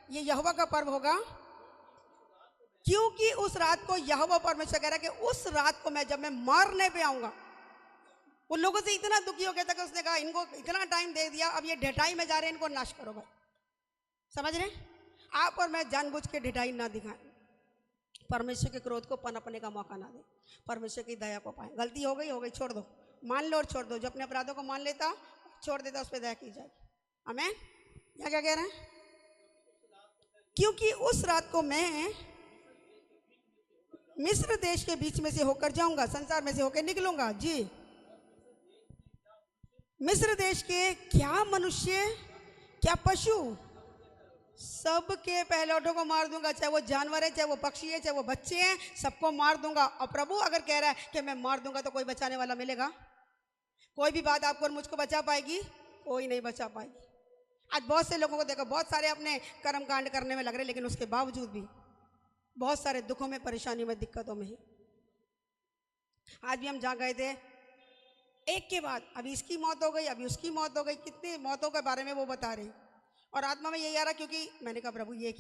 ये यहोवा का पर्व होगा, क्योंकि उस रात को यहोवा परमेश्वर कह रहा है कि उस रात को मैं जब मैं मारने पे आऊंगा। वो लोगों से इतना दुखी हो गया था कि उसने कहा इनको इतना टाइम दे दिया, अब ये ढिठाई में जा रहे हैं, इनको नाश करो भाई। समझ रहे? आप और मैं जानबूझ के ढिठाई ना दिखाएं, परमेश्वर के क्रोध को पनपने का मौका ना दें, परमेश्वर की दया को पाएं। गलती हो गई, छोड़ दो, मान लो और छोड़ दो। जो अपने अपराधों को मान लेता छोड़ देता, उस पर दया की जाएगी। आमीन। यहाँ क्या कह रहे हैं? क्योंकि उस रात को मैं मिस्र देश के बीच में से होकर जाऊंगा, संसार में से होकर निकलूंगा। जी, मिस्र देश के क्या मनुष्य क्या पशु, सबके पहलौठों को मार दूंगा, चाहे वो जानवर है, चाहे वो पक्षी है, चाहे वो बच्चे हैं, सबको मार दूंगा। और प्रभु अगर कह रहा है कि मैं मार दूंगा तो कोई बचाने वाला मिलेगा? कोई भी बात आपको और मुझको बचा पाएगी? कोई नहीं बचा पाएगी। आज बहुत से लोगों को देखो, बहुत सारे अपने कर्म कांड करने में लग रहे, लेकिन उसके बावजूद भी बहुत सारे दुखों में, परेशानी में, दिक्कतों में ही। आज भी हम जहाँ गए थे, एक के बाद अभी इसकी मौत हो गई, अभी उसकी मौत हो गई, कितनी मौतों के बारे में वो बता रहे। और आत्मा में यही आ रहा, क्योंकि मैंने कहा प्रभु ये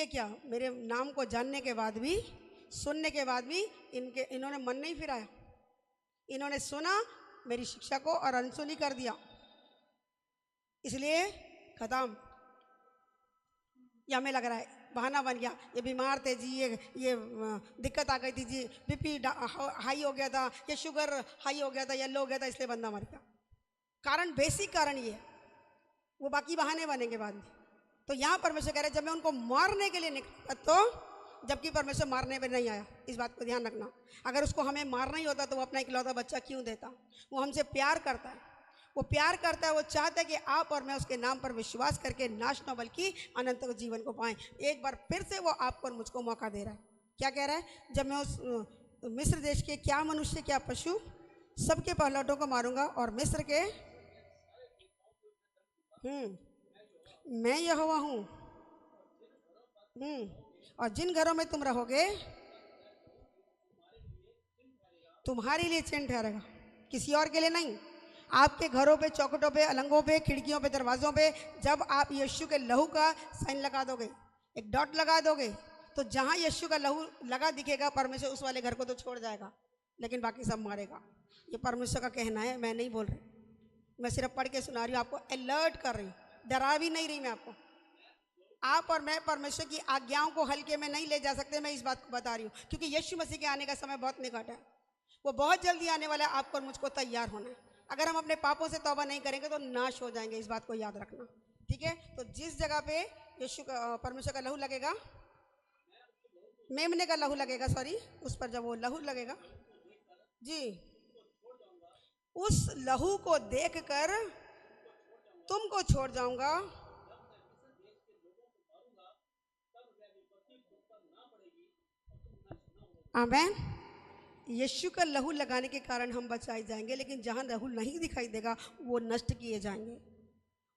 क्या मेरे नाम को जानने के बाद भी, सुनने के बाद भी इन्होंने मन नहीं फिराया। इन्होंने सुना मेरी शिक्षा को और अनसुनी कर दिया, इसलिए खत्म। ये हमें लग रहा है बहाना बन गया, ये बीमार थे जी, ये दिक्कत आ गई थी जी, बीपी हाई हो गया था, ये शुगर हाई हो गया था, येलो हो गया था, इसलिए बंदा मर गया। कारण, बेसिक कारण ये है, वो बाकी बहाने बनेंगे बाद में। तो यहाँ परमेश्वर कह रहे जब मैं उनको मारने के लिए निकला, तो जबकि परमेश्वर मारने पे नहीं आया, इस बात को ध्यान रखना। अगर उसको हमें मारना ही होता तो वो अपना इकलौता बच्चा क्यों देता? वो हमसे प्यार करता है, वो प्यार करता है, वो चाहता है कि आप और मैं उसके नाम पर विश्वास करके नाश न बल्कि अनंत जीवन को पाएं। एक बार फिर से वो आपको और मुझको मौका दे रहा है। क्या कह रहा है? जब मैं उस मिस्र देश के क्या मनुष्य क्या पशु, सबके पहलौठों को मारूंगा, और मिस्र के मैं यहोवा हूँ। और जिन घरों में तुम रहोगे तुम्हारे लिए चिन्ह ठहरेगा, किसी और के लिए नहीं। आपके घरों पे, चौखटों पे, अलंगों पे, खिड़कियों पे, दरवाजों पे जब आप यीशु के लहू का साइन लगा दोगे, एक डॉट लगा दोगे, तो जहां यीशु का लहू लगा दिखेगा, परमेश्वर उस वाले घर को तो छोड़ जाएगा, लेकिन बाकी सब मारेगा। ये परमेश्वर का कहना है, मैं नहीं बोल रही, मैं सिर्फ पढ़ के सुना रही हूँ, आपको अलर्ट कर रही हूँ, डरा भी नहीं रही मैं आपको। आप और मैं परमेश्वर की आज्ञाओं को हल्के में नहीं ले जा सकते, मैं इस बात को बता रही हूँ, क्योंकि यीशु मसीह के आने का समय बहुत निकट है, वो बहुत जल्दी आने वाला है। आपको और मुझको तैयार होना है। अगर हम अपने पापों से तौबा नहीं करेंगे तो नाश हो जाएंगे, इस बात को याद रखना, ठीक है? तो जिस जगह पे यीशु का, परमेश्वर का लहू लगेगा, मेमने का लहू लगेगा, सॉरी, उस पर जब वो लहू लगेगा जी, उस लहू को देखकर तुमको छोड़ जाऊंगा। आमीन। यीशु का लहू लगाने के कारण हम बचाए जाएंगे, लेकिन जहां लहू नहीं दिखाई देगा वो नष्ट किए जाएंगे।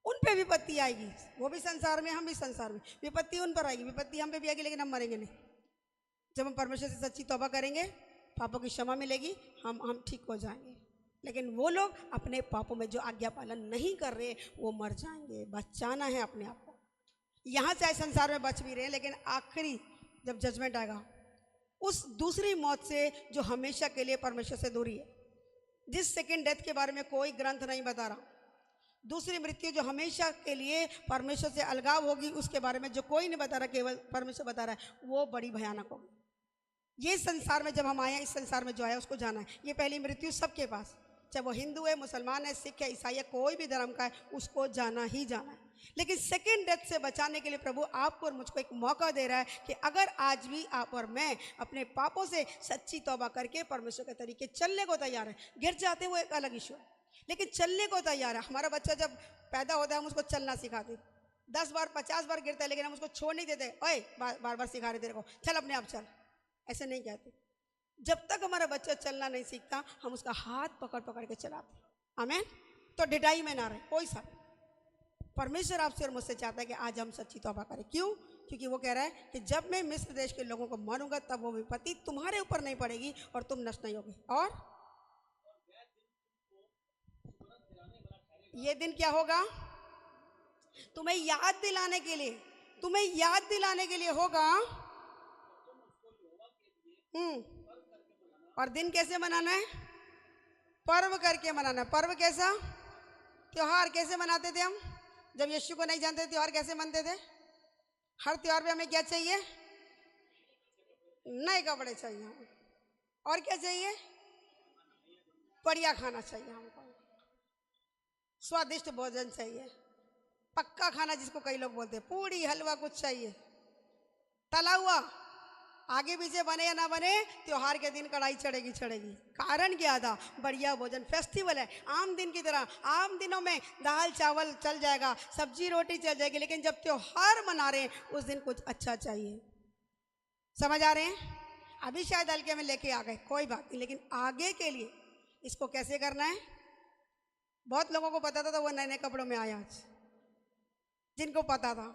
उन पे विपत्ति आएगी, वो भी संसार में, हम भी संसार में, विपत्ति उन पर आएगी, विपत्ति हम पे भी आएगी, लेकिन हम मरेंगे नहीं। जब हम परमेश्वर से सच्ची तौबा करेंगे, पापों की क्षमा मिलेगी, हम ठीक हो जाएंगे। लेकिन वो लोग अपने पापों में जो आज्ञा पालन नहीं कर रहे, वो मर जाएंगे। बचाना है अपने आप को। यहाँ चाहे संसार में बच भी रहे, लेकिन आखिरी जब जजमेंट आएगा, उस दूसरी मौत से जो हमेशा के लिए परमेश्वर से दूरी है, जिस सेकेंड डेथ के बारे में कोई ग्रंथ नहीं बता रहा, दूसरी मृत्यु जो हमेशा के लिए परमेश्वर से अलगाव होगी, उसके बारे में जो कोई नहीं बता रहा, केवल परमेश्वर बता रहा है, वो बड़ी भयानक होगी। ये संसार में जब हम आए हैं, इस संसार में जो आया उसको जाना है। ये पहली मृत्यु सबके पास, चाहे वो हिंदू है, मुसलमान है, सिख है, ईसाई है, कोई भी धर्म का है, उसको जाना ही जाना है। लेकिन सेकेंड डेथ से बचाने के लिए प्रभु आपको और मुझको एक मौका दे रहा है कि अगर आज भी आप और मैं अपने पापों से सच्ची तौबा करके परमेश्वर के तरीके चलने को तैयार है। गिर जाते वो एक अलग इशू है, लेकिन चलने को तैयार है। हमारा बच्चा जब पैदा होता है, हम उसको चलना सिखाते, 10 बार 50 बार गिरता है, लेकिन हम उसको छोड़ नहीं देते, ओए बार बार सिखा रहे तेरे को, चल अपने आप चल, ऐसे नहीं कहते। जब तक हमारा बच्चा चलना नहीं सीखता, हम उसका हाथ पकड़ पकड़ के चलाते। आमीन। तो ढिठाई में ना रहे कोई सा। परमेश्वर आपसे और मुझसे चाहता है कि आज हम सच्ची तौबा करें। क्यों? क्योंकि वो कह रहा है कि जब मैं मिस्र देश के लोगों को मारूंगा, तब वो विपत्ति तुम्हारे ऊपर नहीं पड़ेगी और तुम नष्ट नहीं होगे। और ये दिन क्या होगा? तुम्हें याद दिलाने के लिए, तुम्हें याद दिलाने के लिए होगा। और दिन कैसे मनाना है? पर्व करके मनाना है। पर्व कैसा? त्योहार कैसे मनाते थे हम जब यीशु को नहीं जानते? त्योहार कैसे मनते थे? हर त्योहार पे हमें क्या चाहिए? नए कपड़े चाहिए हमें। और क्या चाहिए? बढ़िया खाना चाहिए हमको, स्वादिष्ट भोजन चाहिए, पक्का खाना जिसको कई लोग बोलते हैं, पूड़ी हलवा कुछ चाहिए, तला हुआ, आगे पीछे बने या ना बने, त्योहार के दिन कढ़ाई चढ़ेगी चढ़ेगी। कारण क्या था? बढ़िया भोजन। फेस्टिवल है, आम दिन की तरह। आम दिनों में दाल चावल चल जाएगा, सब्जी रोटी चल जाएगी, लेकिन जब त्योहार मना रहे हैं उस दिन कुछ अच्छा चाहिए। समझ आ रहे हैं? अभी शायद हल्के में लेके आ गए, कोई बात नहीं, लेकिन आगे के लिए इसको कैसे करना है? बहुत लोगों को पता था वो नए नए कपड़ों में आया आज, जिनको पता था।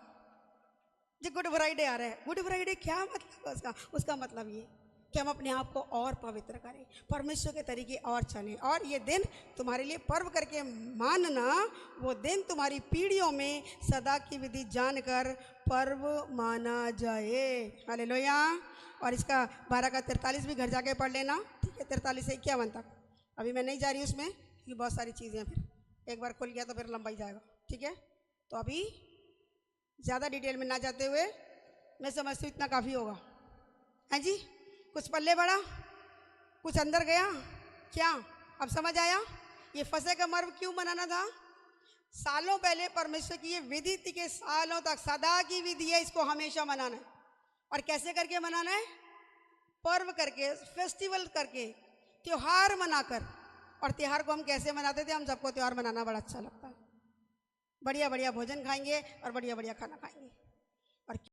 जी गुड फ्राइडे आ रहा है। गुड फ्राइडे क्या मतलब है उसका? उसका मतलब ये कि हम अपने आप को और पवित्र करें, परमेश्वर के तरीके और चलें, और ये दिन तुम्हारे लिए पर्व करके मानना, वो दिन तुम्हारी पीढ़ियों में सदा की विधि जानकर पर्व माना जाए। हालेलुया। और इसका 12 का 43 भी घर जाके पढ़ लेना, ठीक है? 43 से 51 तक। अभी मैं नहीं जा रही उसमें क्योंकि बहुत सारी चीज़ें हैं, फिर एक बार खुल गया तो फिर लंबा ही जाएगा, ठीक है? तो अभी ज़्यादा डिटेल में ना जाते हुए, मैं समझती हूँ इतना काफ़ी होगा। हैं जी? कुछ पल्ले बढ़ा, कुछ अंदर गया क्या? अब समझ आया ये फसह का पर्व क्यों मनाना था? सालों पहले परमेश्वर की ये विधि थी कि सालों तक, सदा की विधि है, इसको हमेशा मनाना है। और कैसे करके मनाना है? पर्व करके, फेस्टिवल करके, त्योहार मनाकर। और त्योहार को हम कैसे मनाते थे? हम सबको त्योहार मनाना बड़ा अच्छा लगता है। बढ़िया बढ़िया भोजन खाएंगे और बढ़िया बढ़िया खाना खाएंगे।